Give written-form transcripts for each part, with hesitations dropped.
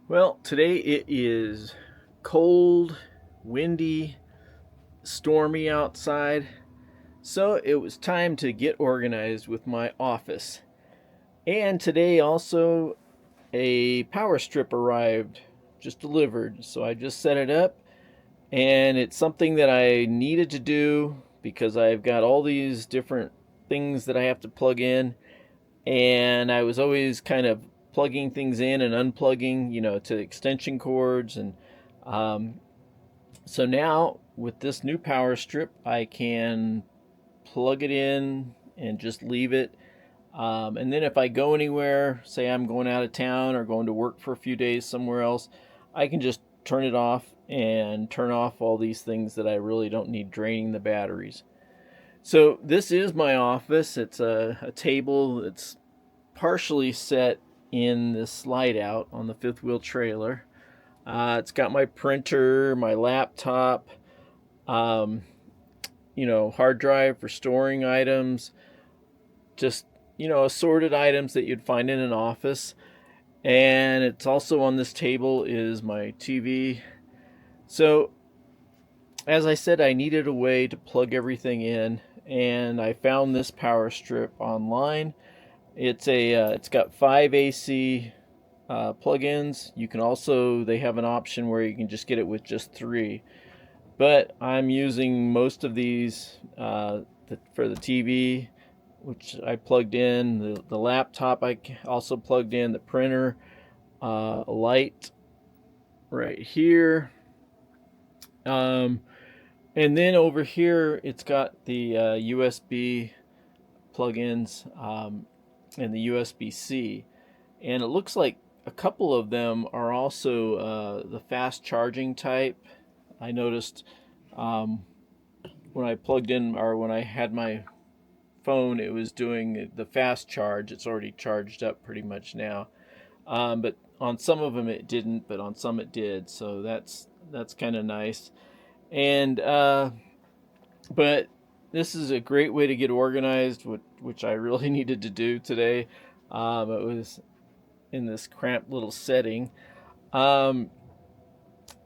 Well, today it is cold, windy, stormy outside, so it was time to get organized with my office. And today also a power strip arrived, just delivered. So I just set it up, and it's something that I needed to do because I've got all these different things that I have to plug in, and I was always kind of plugging things in and unplugging, to extension cords. And um, so now with this new power strip, I can plug it in and just leave it. And then if I go anywhere, say I'm going out of town or going to work for a few days somewhere else, I can just turn it off and turn off all these things that I really don't need draining the batteries. So this is my office. It's a table that's partially set in this slide out on the fifth wheel trailer. It's got my printer, my laptop, um, hard drive for storing items, just, assorted items that you'd find in an office. And it's also on this table is my TV. So, as I said, I needed a way to plug everything in, and I found this power strip online. It's got 5 AC plugins. You can also they have an option where you can just get it with just 3. But I'm using most of these for the TV, which I plugged in. The laptop I also plugged in. The printer, a light right here. Um, and then over here, it's got the USB plugins and the USB-C. And it looks like a couple of them are also the fast charging type. I noticed when I plugged in or when I had my phone, it was doing the fast charge. It's already charged up pretty much now. But on some of them it didn't, but on some it did. So that's kind of nice. And but this is a great way to get organized, which I really needed to do today. It was in this cramped little setting. Um,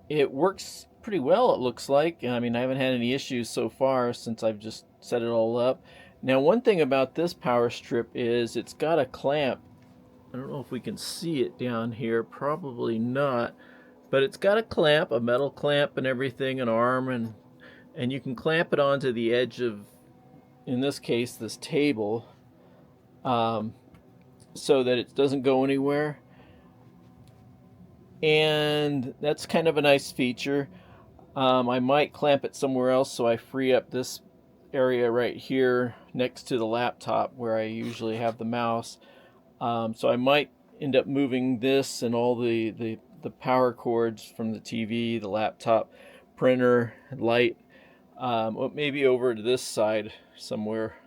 it works pretty well, it looks like. I mean, I haven't had any issues so far since I've just set it all up. Now, one thing about this power strip is it's got a clamp. I don't know if we can see it down here, probably not. But it's got a clamp, a metal clamp and everything, an arm, and you can clamp it onto the edge of, in this case, this table, um, so that it doesn't go anywhere. And that's kind of a nice feature. I might clamp it somewhere else so I free up this area right here next to the laptop where I usually have the mouse. So I might end up moving this and all the power cords from the TV, the laptop, printer, light, maybe over to this side somewhere.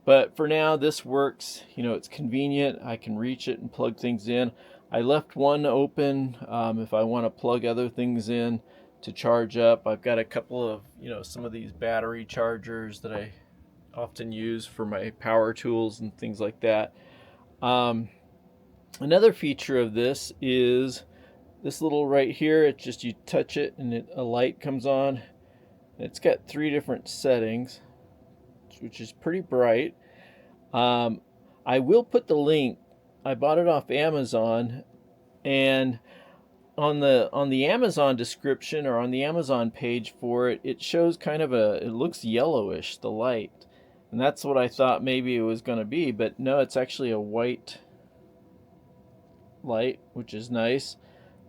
But for now, this works. It's convenient. I can reach it and plug things in. I left one open if I want to plug other things in to charge up. I've got a couple of, some of these battery chargers that I often use for my power tools and things like that. Another feature of this is this little right here. It's just you touch it and a light comes on. It's got 3 different settings, which is pretty bright. Um, I will put the link. I bought it off Amazon, and on the Amazon description or on the Amazon page for it, it shows kind of it looks yellowish, the light, and that's what I thought maybe it was going to be, but no, it's actually a white light, which is nice.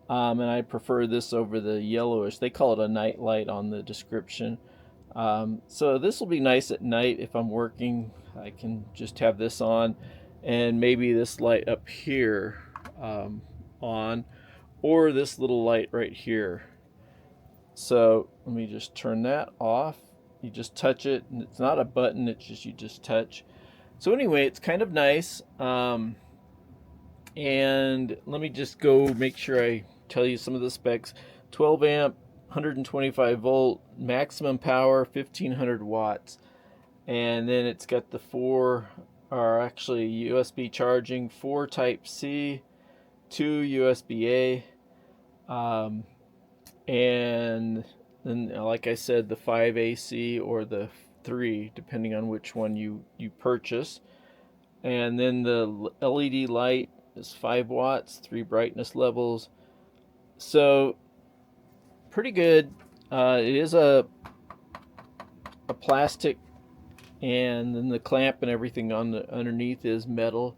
And I prefer this over the yellowish. They call it a night light on the description. So this will be nice at night if I'm working. I can just have this on, and maybe this light up here on, or this little light right here. So let me just turn that off. You just touch it, and it's not a button. It's just you just touch. So anyway, it's kind of nice. And let me just go make sure I tell you some of the specs. 12 amp, 125 volt, maximum power, 1500 watts. And then it's got the 4, or actually USB charging, 4 type C, 2 USB A, And then, like I said, the 5 AC or the 3, depending on which one you purchase. And then the LED light is 5 watts, 3 brightness levels. So pretty good. It is a plastic, and then the clamp and everything on the underneath is metal.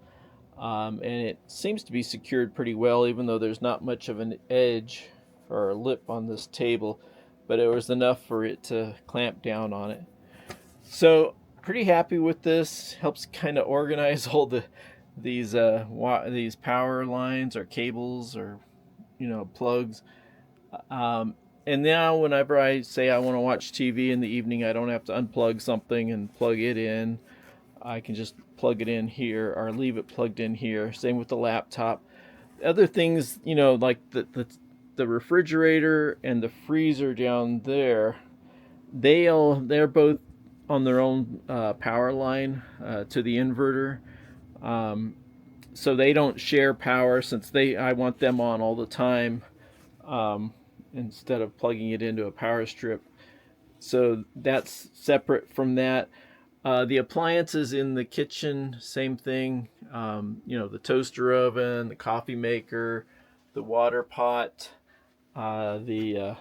And it seems to be secured pretty well, even though there's not much of an edge or a lip on this table, but it was enough for it to clamp down on it. So pretty happy with this. Helps kind of organize all these power lines or cables or plugs. Um, and now whenever I say I want to watch TV in the evening, I don't have to unplug something and plug it in. I can just plug it in here or leave it plugged in here. Same with the laptop. Other things, like the refrigerator and the freezer down there, they're both on their own power line to the inverter. Um, so they don't share power, since I want them on all the time, um, instead of plugging it into a power strip. So that's separate from that. The appliances in the kitchen, same thing. The toaster oven, the coffee maker, the water pot, the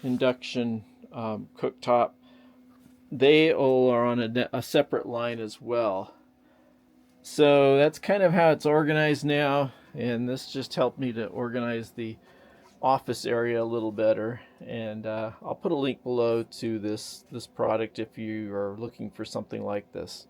induction cooktop. They all are on a separate line as well. So that's kind of how it's organized now. And this just helped me to organize the office area a little better. And I'll put a link below to this product if you are looking for something like this.